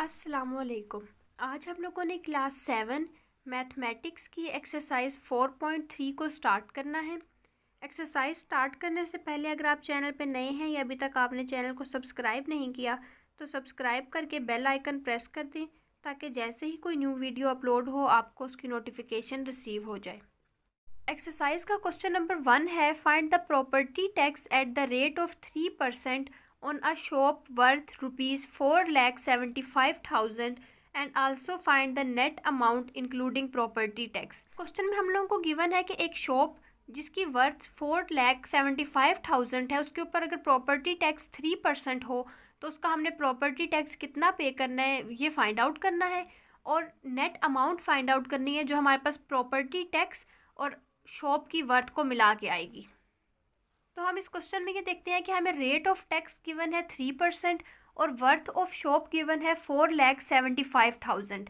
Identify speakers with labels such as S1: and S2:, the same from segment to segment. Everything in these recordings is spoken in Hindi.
S1: अस्सलामुअलैकुम। आज हम लोगों ने क्लास 7 मैथमेटिक्स की एक्सरसाइज 4.3 को स्टार्ट करना है। एक्सरसाइज स्टार्ट करने से पहले अगर आप चैनल पे नए हैं या अभी तक आपने चैनल को सब्सक्राइब नहीं किया तो सब्सक्राइब करके बेल आइकन प्रेस कर दें ताकि जैसे ही कोई न्यू वीडियो अपलोड हो आपको उसकी नोटिफिकेशन रिसीव हो जाए। एक्सरसाइज का क्वेश्चन नंबर 1 है, find the property tax at the rate of 3% on a shop worth rupees 4,75,000 and also find the net amount including property tax। Question में हम लोगों को गिवन है कि एक शॉप जिसकी वर्थ 4,75,000 है उसके ऊपर अगर प्रॉपर्टी टैक्स 3% हो तो उसका हमने प्रॉपर्टी टैक्स कितना पे करना है ये फाइंड आउट करना है और नेट अमाउंट फाइंड आउट करनी है जो हमारे पास प्रॉपर्टी टैक्स और शॉप की वर्थ को मिला के आएगी। तो हम इस क्वेश्चन में ये देखते हैं कि हमें रेट ऑफ टैक्स गिवन है 3% और वर्थ ऑफ शॉप गिवन है 4,75,000।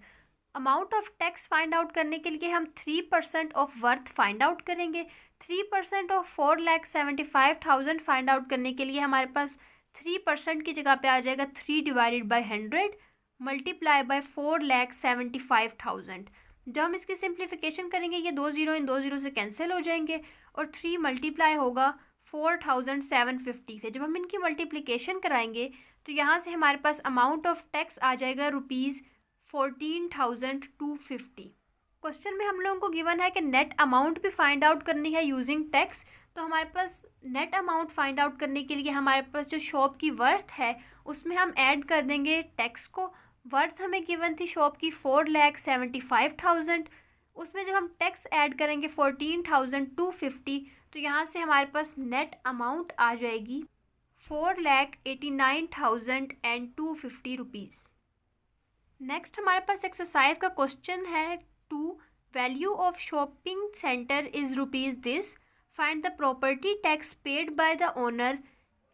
S1: Amount of tax find out करने के लिए हम 3% ऑफ वर्थ फाइंड आउट करेंगे। 3% ऑफ 4,75,000 फाइंड आउट करने के लिए हमारे पास 3% की जगह पे आ जाएगा 3 डिवाइडेड बाई 100 मल्टीप्लाई बाय 4,75,000। जब हम इसकी सिंप्लीफिकेशन करेंगे ये 2 ज़ीरो इन 2 ज़ीरो से कैंसिल हो जाएंगे और 3 मल्टीप्लाई होगा 4,750 से। जब हम इनकी मल्टीप्लिकेशन कराएंगे तो यहाँ से हमारे पास अमाउंट ऑफ टैक्स आ जाएगा ₹14,250। क्वेश्चन में हम लोगों को गिवन है कि नेट अमाउंट भी फाइंड आउट करनी है यूजिंग टैक्स। तो हमारे पास नेट अमाउंट फाइंड आउट करने के लिए हमारे पास जो शॉप की वर्थ है उसमें हम ऐड कर देंगे टैक्स को। वर्थ हमें गिवन थी शॉप की 4,75,000, उसमें जब हम टैक्स ऐड करेंगे 14,250 तो यहाँ से हमारे पास नेट अमाउंट आ जाएगी 4,89,250 रुपीज़। नेक्स्ट हमारे पास एक्सरसाइज का क्वेश्चन है 2, value of shopping centre is rupees this, find the property tax paid by the owner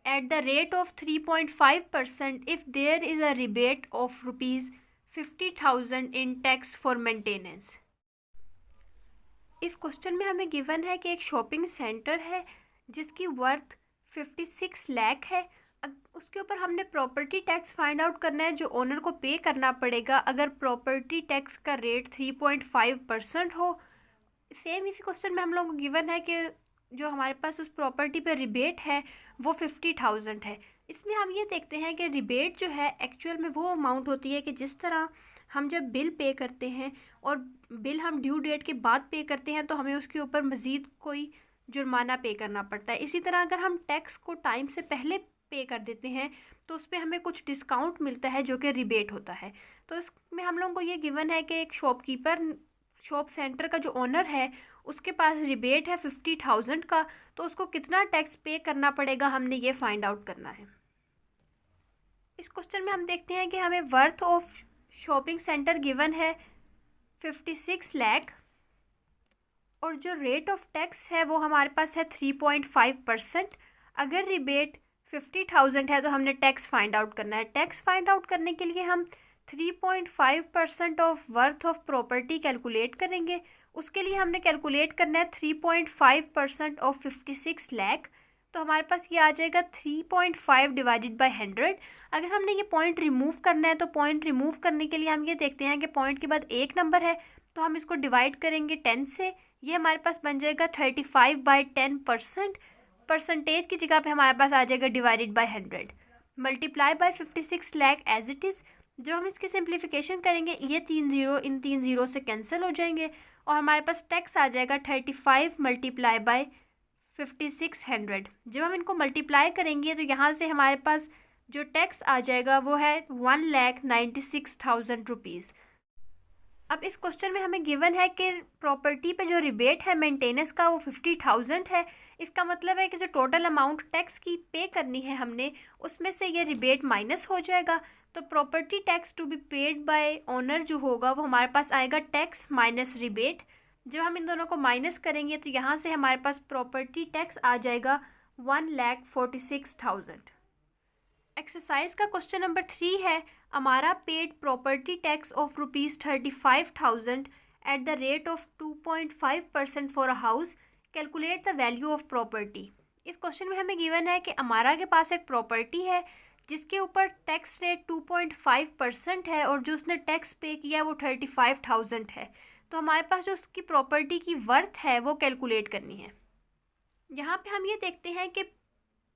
S1: at the rate of 3.5% if there is a rebate of rupees 50,000 in tax for maintenance। इस क्वेश्चन में हमें गिवन है कि एक शॉपिंग सेंटर है जिसकी वर्थ 56 लाख है। उसके ऊपर हमने प्रॉपर्टी टैक्स फाइंड आउट करना है जो ओनर को पे करना पड़ेगा अगर प्रॉपर्टी टैक्स का रेट 3.5% हो। सेम इसी क्वेश्चन में हम लोगों को गिवन है कि जो हमारे पास उस प्रॉपर्टी पे रिबेट है वो 50,000 है। इसमें हम ये देखते हैं कि रिबेट जो है एक्चुअल में वो अमाउंट होती है कि जिस तरह हम जब बिल पे करते हैं और बिल हम ड्यू डेट के बाद पे करते हैं तो हमें उसके ऊपर मज़ीद कोई जुर्माना पे करना पड़ता है। इसी तरह अगर हम टैक्स को टाइम से पहले पे कर देते हैं तो उस पर हमें कुछ डिस्काउंट मिलता है जो कि रिबेट होता है। तो इसमें हम लोगों को ये गिवन है कि एक शॉप सेंटर का जो ओनर है उसके पास रिबेट है 50,000 का, तो उसको कितना टैक्स पे करना पड़ेगा हमने ये फाइंड आउट करना है। इस क्वेश्चन में हम देखते हैं कि हमें worth of shopping centre given है 56 लाख और जो रेट ऑफ टैक्स है वो हमारे पास है 3.5%। अगर रिबेट 50,000 है तो हमने टैक्स फाइंड आउट करना है। टैक्स फाइंड आउट करने के लिए हम 3.5% of worth of property calculate करेंगे। उसके लिए हमने कैलकुलेट करना है 3.5% ऑफ 56 लाख, तो हमारे पास ये आ जाएगा 3.5 डिवाइडेड बाय 100। अगर हमने ये पॉइंट रिमूव करना है तो पॉइंट रिमूव करने के लिए हम ये देखते हैं कि पॉइंट के बाद एक नंबर है तो हम इसको डिवाइड करेंगे 10 से। ये हमारे पास बन जाएगा 35/10%। परसेंटेज की जगह पे हमारे पास आ जाएगा divided by 100 multiply by 56 lakh as it is. जब हम इसकी सिंप्लीफिकेशन करेंगे ये 3 ज़ीरो इन 3 ज़ीरो से कैंसिल हो जाएंगे और हमारे पास टैक्स आ जाएगा 35 मल्टीप्लाई बाय 5600। जब हम इनको मल्टीप्लाई करेंगे तो यहाँ से हमारे पास जो टैक्स आ जाएगा वो है 1,96,000 रुपीज़। अब इस क्वेश्चन में हमें गिवन है कि प्रॉपर्टी पे जो रिबेट है मेंटेनेंस का वो 50,000 है। इसका मतलब है कि जो टोटल अमाउंट टैक्स की पे करनी है हमने उसमें से ये रिबेट माइनस हो जाएगा। तो property tax to be paid by owner जो होगा वो हमारे पास आएगा टैक्स माइनस रिबेट। जब हम इन दोनों को माइनस करेंगे तो यहाँ से हमारे पास प्रॉपर्टी टैक्स आ जाएगा 1,46,000। एक्सरसाइज का क्वेश्चन नंबर 3 है, अमारा paid property tax of ₹35,000 eight the rate of 2.5% for a house, calculate the value of property. इस क्वेश्चन में हमें गिवन है कि अमारा के पास एक प्रॉपर्टी है जिसके ऊपर टैक्स रेट 2.5% है और जो उसने टैक्स पे किया है वो 35,000 है। तो हमारे पास जो उसकी प्रॉपर्टी की वर्थ है वो कैलकुलेट करनी है। यहाँ पे हम ये देखते हैं कि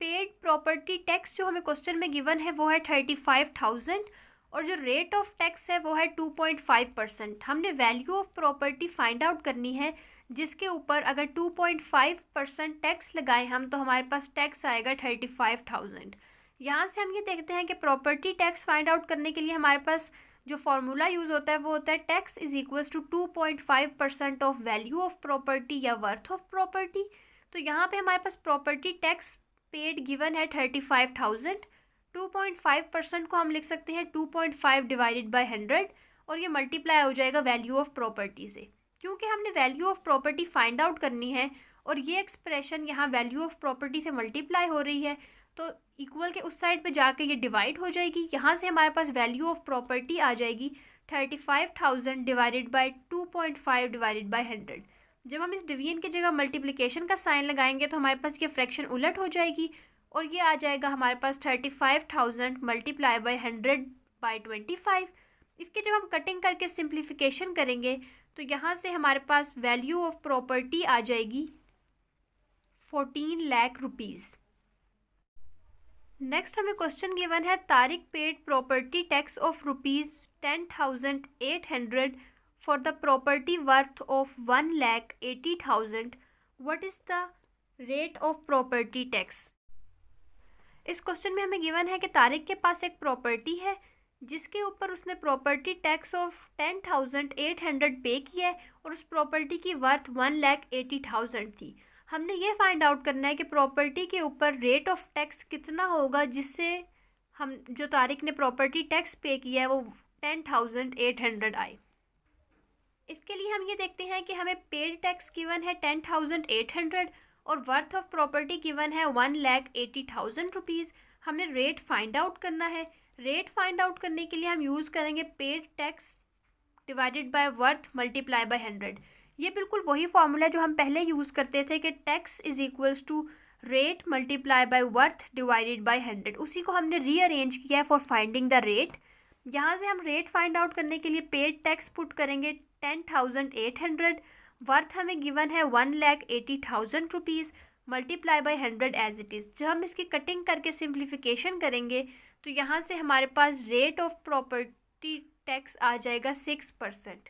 S1: पेड प्रॉपर्टी टैक्स जो हमें क्वेश्चन में गिवन है वो है 35,000 और जो रेट ऑफ टैक्स है वो है 2.5%। हमने value of property find out करनी है जिसके ऊपर अगर 2.5% टैक्स लगाए हम तो हमारे पास टैक्स आएगा 35,000। यहाँ से हम ये देखते हैं कि प्रॉपर्टी टैक्स फाइंड आउट करने के लिए हमारे पास जो फॉर्मूला यूज़ होता है वो होता है tax is equals to 2.5% of value of property or worth of property. तो यहाँ पे हमारे पास प्रॉपर्टी टैक्स पेड गिवन है 35,000। 2.5% को हम लिख सकते हैं 2.5 डिवाइडेड बाय 100 और ये मल्टीप्लाई हो जाएगा वैल्यू ऑफ प्रॉपर्टी से। क्योंकि हमने value of property find out करनी है और ये एक्सप्रेशन यहाँ वैल्यू ऑफ प्रॉपर्टी से मल्टीप्लाई हो रही है तो इक्वल के उस साइड पे जाके ये डिवाइड हो जाएगी। यहाँ से हमारे पास वैल्यू ऑफ प्रॉपर्टी आ जाएगी 35,000 डिवाइडेड बाय 2.5 डिवाइडेड बाय 100। जब हम इस डिवीजन की जगह मल्टीप्लिकेशन का साइन लगाएंगे तो हमारे पास ये फ्रैक्शन उलट हो जाएगी और ये आ जाएगा हमारे पास 35,000 मल्टीप्लाई बाय 100 बाय 25। इसके जब हम कटिंग करके सिंप्लीफिकेशन करेंगे तो यहाँ से हमारे पास वैल्यू ऑफ प्रॉपर्टी आ जाएगी 14 लाख रुपीज़। नेक्स्ट हमें क्वेश्चन गिवन है Tariq paid property tax of ₹10,800 for the property worth of 1,80,000. What is the rate of property tax? इस क्वेश्चन में हमें गिवन है कि तारिक के पास एक प्रॉपर्टी है जिसके ऊपर उसने प्रॉपर्टी टैक्स ऑफ 10,800 पे किया है और उस प्रॉपर्टी की वर्थ 1,80,000 थी। हमने ये फाइंड आउट करना है कि प्रॉपर्टी के ऊपर रेट ऑफ टैक्स कितना होगा जिससे हम जो तारिक ने प्रॉपर्टी टैक्स पे किया है वो 10,800 आए। इसके लिए हम ये देखते हैं कि हमें पेड टैक्स गिवन है 10,800 और वर्थ ऑफ प्रॉपर्टी गिवन है 1,80,000 रुपीज़। हमने रेट फाइंड आउट करना है। रेट फाइंड आउट करने के लिए हम यूज़ करेंगे paid tax divided by worth multiply by 100। ये बिल्कुल वही फॉर्मूला जो हम पहले यूज़ करते थे कि tax is equals to rate multiply by worth divided by 100। उसी को हमने रीअरेंज किया है फॉर फाइंडिंग द रेट। यहाँ से हम रेट फाइंड आउट करने के लिए पेड टैक्स पुट करेंगे 10,800, वर्थ हमें गिवन है 1,80,000 rupees multiply by 100 as it is. जब हम इसकी कटिंग करके सिंप्लीफिकेशन करेंगे तो यहाँ से हमारे पास रेट ऑफ प्रॉपर्टी टैक्स आ जाएगा 6%।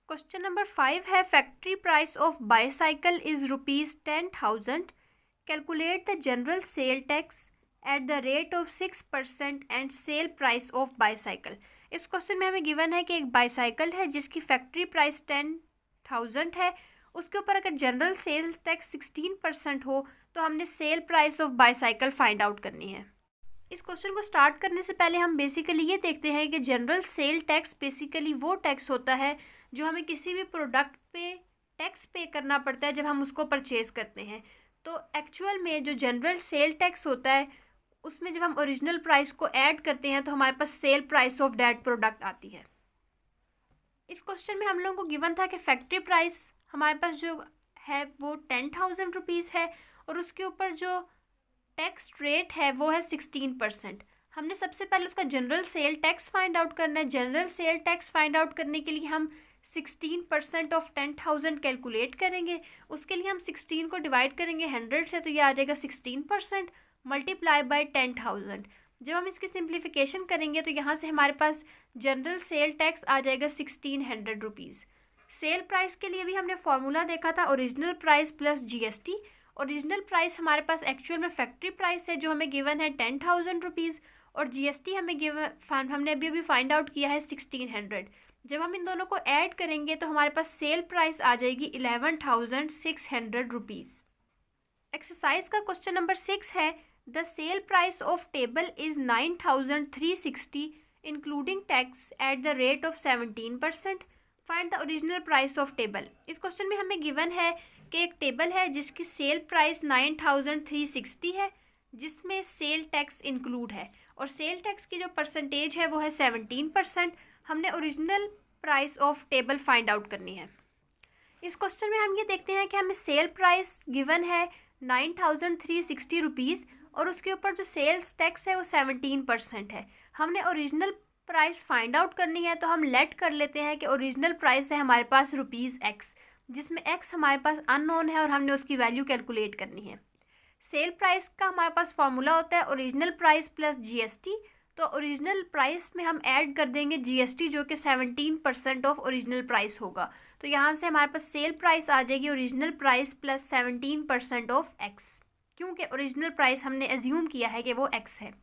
S1: क्वेश्चन नंबर 5 है factory price of bicycle is ₹10,000। Calculate the general sale tax at the rate of 6% and cell price of bicycle. इस क्वेश्चन में हमें गिवन है कि एक बाईसाइकिल है जिसकी फैक्ट्री प्राइस 10,000 है, उसके ऊपर अगर जनरल सेल टैक्स 16% हो तो हमने cell price of bicycle find out करनी है। इस क्वेश्चन को स्टार्ट करने से पहले हम बेसिकली ये देखते हैं कि जनरल सेल टैक्स बेसिकली वो टैक्स होता है जो हमें किसी भी प्रोडक्ट पे टैक्स पे करना पड़ता है जब हम उसको परचेज करते हैं। तो एक्चुअल में जो जनरल सेल टैक्स होता है उसमें जब हम ओरिजिनल प्राइस को ऐड करते हैं तो हमारे पास sale price of that product आती है। इस क्वेश्चन में हम लोगों को गिवन था कि फैक्ट्री प्राइस हमारे पास जो है वो 10,000 रुपीज़ है और उसके ऊपर जो टैक्स रेट है वो है 16%। हमने सबसे पहले उसका general sale tax find out करना है। General sale tax find out करने के लिए हम 16% ऑफ 10,000 कैलकुलेट करेंगे। उसके लिए हम 16 को डिवाइड करेंगे 100 से तो ये आ जाएगा 16% मल्टीप्लाई बाय 10,000। जब हम इसकी सिंप्लीफिकेशन करेंगे तो यहाँ से हमारे पास जनरल सेल टैक्स आ जाएगा 1,600 रुपीज़। सेल प्राइस के लिए भी हमने फार्मूला देखा था original price plus GST। Original price हमारे पास एक्चुअल में फैक्ट्री प्राइस है जो हमें गिवन है 10,000 रुपीज़ और GST हमें हमने अभी फाइंड आउट किया है 1,600। जब हम इन दोनों को ऐड करेंगे तो हमारे पास सेल प्राइस आ जाएगी 11,600 रुपीज़। एक्सरसाइज का क्वेश्चन नंबर 6 है the cell price of table is 9,360 including tax at the rate of 17%। Find the original price of table. इस क्वेश्चन में हमें गिवन है कि एक टेबल है जिसकी सेल प्राइस 9,360 है जिसमें सेल टैक्स इंक्लूड है और सेल टैक्स की जो परसेंटेज है वो है 17%। हमने original price of table find out करनी है। इस क्वेश्चन में हम ये देखते हैं कि हमें सेल प्राइस गिवन है 9,360 रुपीज़ और उसके ऊपर जो सेल्स टैक्स है वो 17% है। हमने ओरिजिनल प्राइस फाइंड आउट करनी है, तो हम लेट कर लेते हैं कि ओरिजिनल प्राइस है हमारे पास ₹X, जिसमें X हमारे पास अननोन है और हमने उसकी वैल्यू कैलकुलेट करनी है। सेल प्राइस का हमारे पास फॉर्मूला होता है ओरिजिनल प्राइस प्लस GST। तो ओरिजिनल प्राइस में हम ऐड कर देंगे GST, जो कि 17% ऑफ ओरिजिनल प्राइस होगा। तो यहाँ से हमारे पास सेल प्राइस आ जाएगी original price plus 17% of X, क्योंकि ओरिजिनल प्राइस हमने एज्यूम किया है कि वो X है।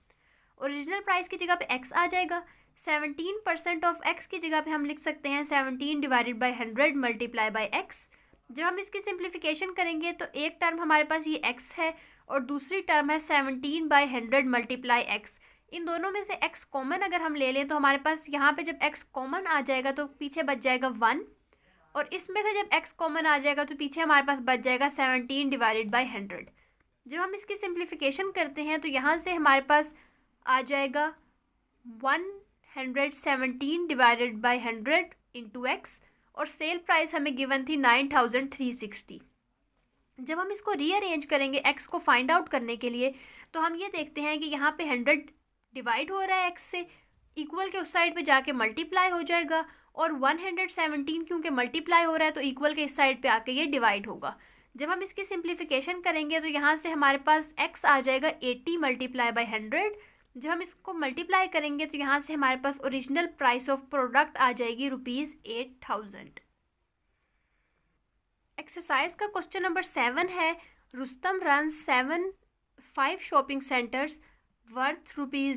S1: ओरिजिनल प्राइस की जगह पे X आ जाएगा। 17% ऑफ X की जगह पे हम लिख सकते हैं 17 divided by 100 multiply by X। जब हम इसकी सिंप्लीफिकेशन करेंगे तो एक टर्म हमारे पास ये X है और दूसरी टर्म है 17/100 मल्टीप्लाई X। इन दोनों में से X कॉमन अगर हम ले लें तो हमारे पास यहाँ पे जब X कॉमन आ जाएगा तो पीछे बच जाएगा 1, और इसमें से जब X कॉमन आ जाएगा तो पीछे हमारे पास बच जाएगा 17 डिवाइडेड बाई 100। जब हम इसकी सिंप्लीफिकेशन करते हैं तो यहाँ से हमारे पास आ जाएगा 117 डिवाइडेड बाई 100 इंटू X, और सेल प्राइस हमें गिवन थी 9360। जब हम इसको रीअरेंज करेंगे X को फाइंड आउट करने के लिए, तो हम ये देखते हैं कि यहाँ पे 100 डिवाइड हो रहा है X से, इक्वल के उस साइड पे जाके मल्टीप्लाई हो जाएगा, और 117 क्योंकि मल्टीप्लाई हो रहा है तो इक्वल के इस साइड पे आके ये डिवाइड होगा। जब हम इसकी सिंप्लीफिकेशन करेंगे तो यहाँ से हमारे पास X आ जाएगा 80 मल्टीप्लाई बाई 100। जब हम इसको मल्टीप्लाई करेंगे तो यहाँ से हमारे पास ओरिजिनल प्राइस ऑफ प्रोडक्ट आ जाएगी ₹8000। एक्सरसाइज का क्वेश्चन नंबर 7 है, Rustam runs 5 shopping centres worth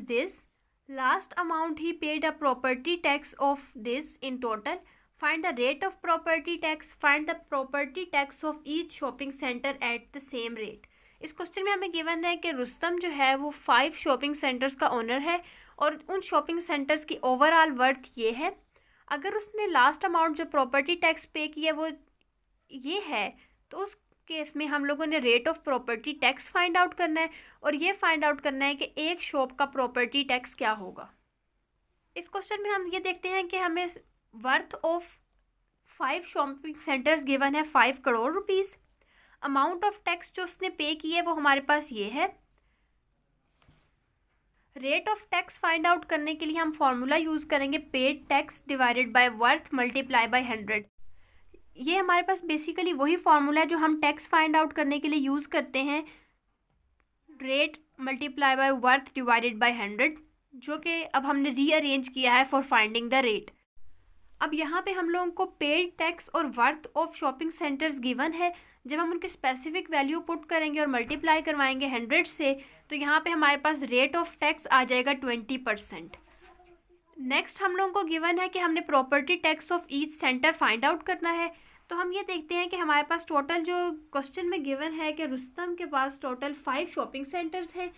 S1: ₹this. Last amount he paid a property tax of this in total. Find the rate of property tax. Find the property tax of each shopping center at the same rate. इस क्वेश्चन में हमें गिवन है कि रुस्तम जो है वो 5 शॉपिंग सेंटर्स का ओनर है और उन शॉपिंग सेंटर्स की ओवरऑल वर्थ ये है। अगर उसने लास्ट अमाउंट जो प्रॉपर्टी टैक्स पे किया वो ये है, तो उस केस में हम लोगों ने rate of property tax find out करना है, और ये फाइंड आउट करना है कि एक शॉप का प्रॉपर्टी टैक्स क्या होगा। इस क्वेश्चन में हम ये देखते हैं कि हमें worth of 5 shopping centres given है 5 crore rupees. Amount of tax जो उसने पे की है वो हमारे पास ये है। Rate of tax find out करने के लिए हम फॉर्मूला यूज़ करेंगे paid tax divided by worth multiply by 100। ये हमारे पास बेसिकली वही फार्मूला है जो हम टैक्स फाइंड आउट करने के लिए यूज़ करते हैं, rate multiply by worth divided by 100, जो कि अब हमने रीअरेंज किया है फॉर फाइंडिंग द रेट। अब यहाँ पे हम लोगों को पेड टैक्स और worth of shopping centres given है। जब हम उनके स्पेसिफिक वैल्यू पुट करेंगे और मल्टीप्लाई करवाएंगे 100 से, तो यहाँ पे हमारे पास रेट ऑफ टैक्स आ जाएगा 20%। नेक्स्ट हम लोगों को गिवन है कि हमने property tax of each centre find out करना है। तो हम ये देखते हैं कि हमारे पास टोटल जो क्वेश्चन में गिवन है कि रुस्तम के पास टोटल 5 शॉपिंग सेंटर्स हैं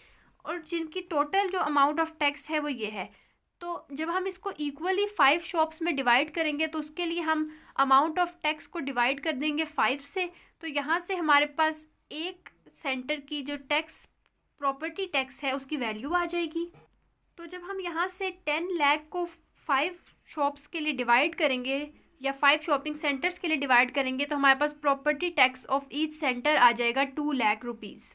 S1: और जिनकी टोटल जो अमाउंट ऑफ टैक्स है वो ये है। तो जब हम इसको इक्वली 5 शॉप्स में डिवाइड करेंगे तो उसके लिए हम अमाउंट ऑफ टैक्स को डिवाइड कर देंगे 5 से। तो यहाँ से हमारे पास एक सेंटर की जो टैक्स प्रॉपर्टी टैक्स है उसकी वैल्यू आ जाएगी। तो जब हम यहाँ से 10 लाख को 5 शॉप्स के लिए डिवाइड करेंगे या 5 शॉपिंग सेंटर्स के लिए डिवाइड करेंगे तो हमारे पास property tax of each centre आ जाएगा 2 लाख रुपीज़।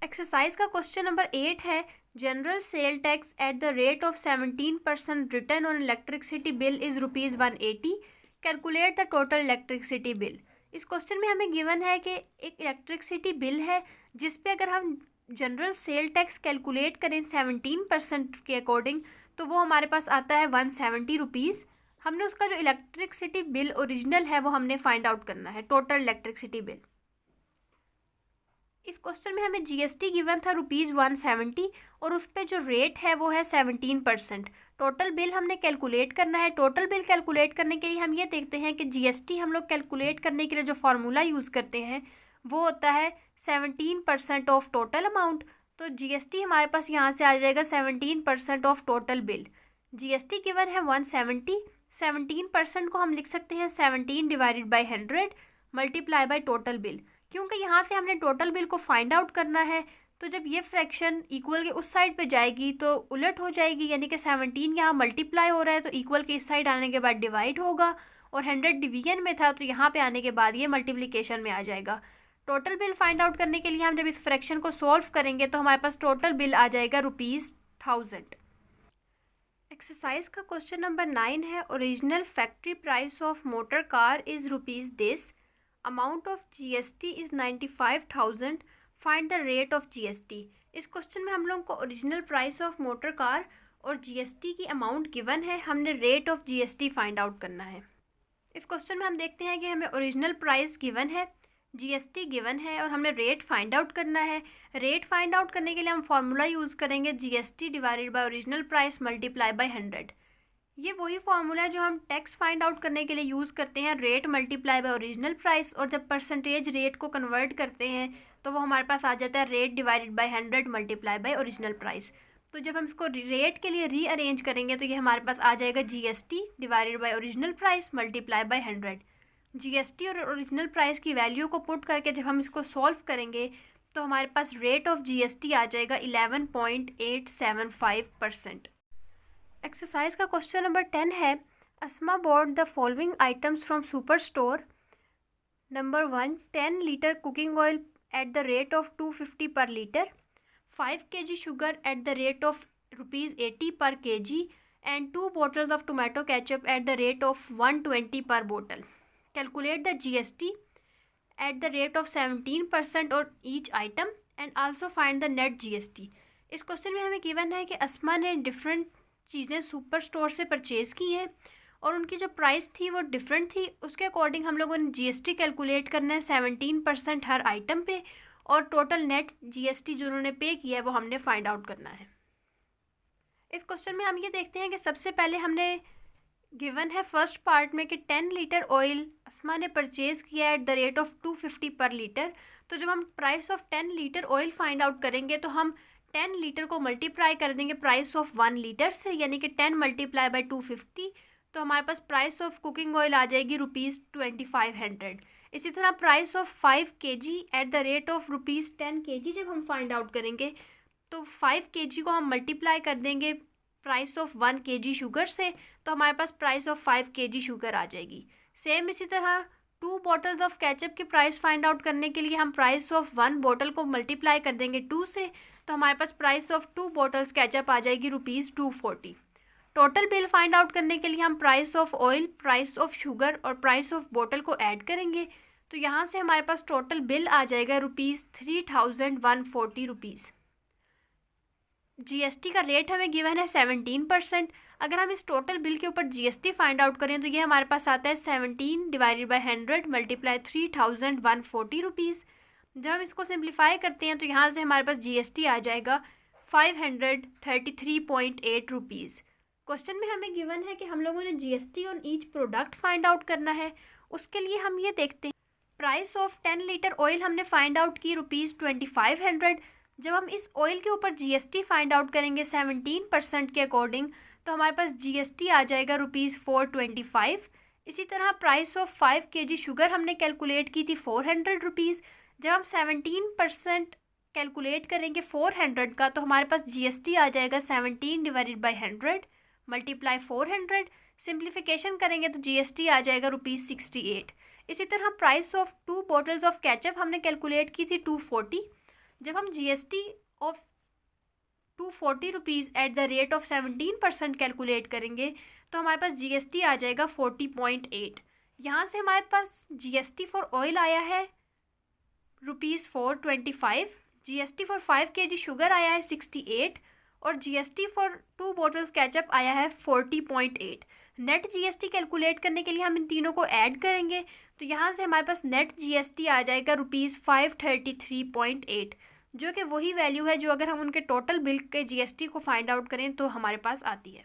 S1: एक्सरसाइज का क्वेश्चन नंबर 8 है, general sale tax at the rate of 17% return on electricity bill is ₹180। Calculate the total electricity bill. इस क्वेश्चन में हमें गिवन है कि एक इलेक्ट्रिसिटी बिल है जिस पे अगर हम जनरल सेल टैक्स कैलकुलेट करें 17% के अकॉर्डिंग तो वो हमारे पास आता है 170 रुपीज़। हमने उसका जो इलेक्ट्रिसिटी बिल ओरिजिनल है वो हमने फाइंड आउट करना है, टोटल इलेक्ट्रिसिटी बिल। इस क्वेश्चन में हमें GST गिवन था ₹170 और उस पर जो रेट है वो है 17%। टोटल बिल हमने कैलकुलेट करना है। टोटल बिल कैलकुलेट करने के लिए हम ये देखते हैं कि GST हम लोग कैलकुलेट करने के लिए जो फार्मूला यूज़ करते हैं वो होता है 17% ऑफ टोटल अमाउंट। तो GST हमारे पास यहाँ से आ जाएगा 17% of total bill. GST given है 170, 17% को हम लिख सकते हैं 17 divided by 100 multiply by total bill. क्योंकि यहाँ से हमने टोटल बिल को फाइंड आउट करना है, तो जब ये फ्रैक्शन इक्वल के उस साइड पे जाएगी तो उलट हो जाएगी, यानी कि 17 यहाँ मल्टीप्लाई हो रहा है तो इक्वल के इस साइड आने के बाद डिवाइड होगा, और 100 डिवीजन में था तो यहाँ पे आने के बाद ये मल्टीप्लिकेशन में आ जाएगा। टोटल बिल फाइंड आउट करने के लिए हम जब इस फ्रैक्शन को सॉल्व करेंगे तो हमारे पास टोटल बिल आ जाएगा ₹1000। एक्सरसाइज का क्वेश्चन नंबर 9 है, original factory price of motor car is ₹this, amount of GST is 95,000, find the rate of GST। इस क्वेश्चन में हम लोगों को original price of motor car और GST की अमाउंट गिवन है, हमने rate of GST find out करना है। इस क्वेश्चन में हम देखते हैं कि हमें ओरिजिनल प्राइस गिवन है, GST गिवन है और हमने रेट फाइंड आउट करना है। रेट फाइंड आउट करने के लिए हम फार्मूला यूज़ करेंगे GST divided by original price multiply by 100। ये वही फार्मूला है जो हम टैक्स फाइंड आउट करने के लिए यूज़ करते हैं, rate multiply bye original price, और जब परसेंटेज रेट को कन्वर्ट करते हैं तो वो हमारे पास आ जाता है rate divided by 100 multiply bye original price. तो जब हम इसको रेट के लिए रीअरेंज करेंगे तो ये हमारे पास आ जाएगा GST divided by original price multiply by 100। GST और ओरिजिनल प्राइस की वैल्यू को पुट करके जब हम इसको सॉल्व करेंगे तो हमारे पास रेट ऑफ GST आ जाएगा 11.875%। एक्सरसाइज का क्वेश्चन नंबर 10 है, Asma bought the following items from super store. Number 1, 10 litre cooking oil at the rate of 250 per litre, 5 kg sugar at the rate of ₹80 per kg and 2 bottles of tomato ketchup at the rate of 120 per bottle. Calculate the GST at the rate of 17% on each item and also find the net GST. इस क्वेश्चन में हमें गिवन है कि अस्मा ने डिफरेंट चीज़ें सुपर स्टोर से परचेज़ की हैं और उनकी जो प्राइस थी वो डिफरेंट थी। उसके अकॉर्डिंग हम लोगों ने GST कैलकुलेट करना है 17% हर आइटम पे, और टोटल नेट GST जो उन्होंने पे किया है वो हमने फाइंड आउट करना है। इस क्वेश्चन में हम ये देखते हैं कि सबसे पहले हमने गिवन है फर्स्ट पार्ट में कि 10 लीटर ऑयल अस्मा ने परचेज़ किया eight the rate of 250 per litre. तो जब हम price of 10 litre oil find out करेंगे तो हम 10 लीटर को मल्टीप्लाई कर देंगे प्राइस ऑफ 1 लीटर से, यानी कि 10 मल्टीप्लाई बाय 250, तो हमारे पास प्राइस ऑफ कुकिंग ऑयल आ जाएगी ₹2500। इसी तरह price of 5 kg eight the rate of ₹10 kg जब हम फाइंड आउट करेंगे तो 5 kg को हम मल्टीप्लाई कर देंगे प्राइस ऑफ 1 kg शुगर से, तो हमारे पास प्राइस ऑफ 5 kg शुगर आ जाएगी। सेम इसी तरह 2 बॉटल्स ऑफ केचप की प्राइस फाइंड आउट करने के लिए हम प्राइस ऑफ 1 बॉटल को मल्टीप्लाई कर देंगे 2 से, तो हमारे पास प्राइस ऑफ 2 बॉटल्स केचप आ जाएगी ₹240। टोटल बिल फाइंड आउट करने के लिए हम price of oil, price of sugar और प्राइस ऑफ बोतल को ऐड करेंगे, तो यहाँ से हमारे पास टोटल बिल आ जाएगा ₹3140। GST का रेट हमें गिवन है 17%। अगर हम इस टोटल बिल के ऊपर GST फाइंड आउट करें तो ये हमारे पास आता है 17 डिवाइडेड बाय 100 मल्टीप्लाई 3140 रुपीज़। जब हम इसको सिंप्लीफाई करते हैं तो यहाँ से हमारे पास GST आ जाएगा 533.8 रुपीज़। क्वेश्चन में हमें गिवन है कि हम लोगों ने GST on each product find out करना है। उसके लिए हम ये देखते हैं, प्राइस ऑफ 10 लीटर ऑयल हमने फाइंड आउट की ₹2500। जब हम इस ऑयल के ऊपर GST फाइंड आउट करेंगे 17% के अकॉर्डिंग तो हमारे पास GST आ जाएगा ₹425। इसी तरह प्राइस ऑफ 5 kg शुगर हमने कैलकुलेट की थी ₹400। जब हम 17% कैलकुलेट करेंगे 400 का तो हमारे पास GST आ जाएगा 17 डिवाइडेड बाय 100 मल्टीप्लाई 400। सिंप्लीफिकेशन करेंगे तो GST आ जाएगा ₹68। इसी तरह price of 2 bottles of ketchup हमने कैलकुलेट की थी 240। जब हम GST of ₹240 eight the rate of 17% calculate करेंगे तो हमारे पास GST आ जाएगा 40.8। यहाँ से हमारे पास GST फॉर ऑयल आया है ₹425, GST फॉर 5 kg शुगर आया है 68 और GST फॉर 2 बॉटल्स केचप आया है 40.8। नेट GST कैलकुलेट करने के लिए हम इन तीनों को ऐड करेंगे तो यहाँ से हमारे पास नेट GST आ जाएगा ₹533.8, जो कि वही वैल्यू है जो अगर हम उनके टोटल बिल के GST को फाइंड आउट करें तो हमारे पास आती है।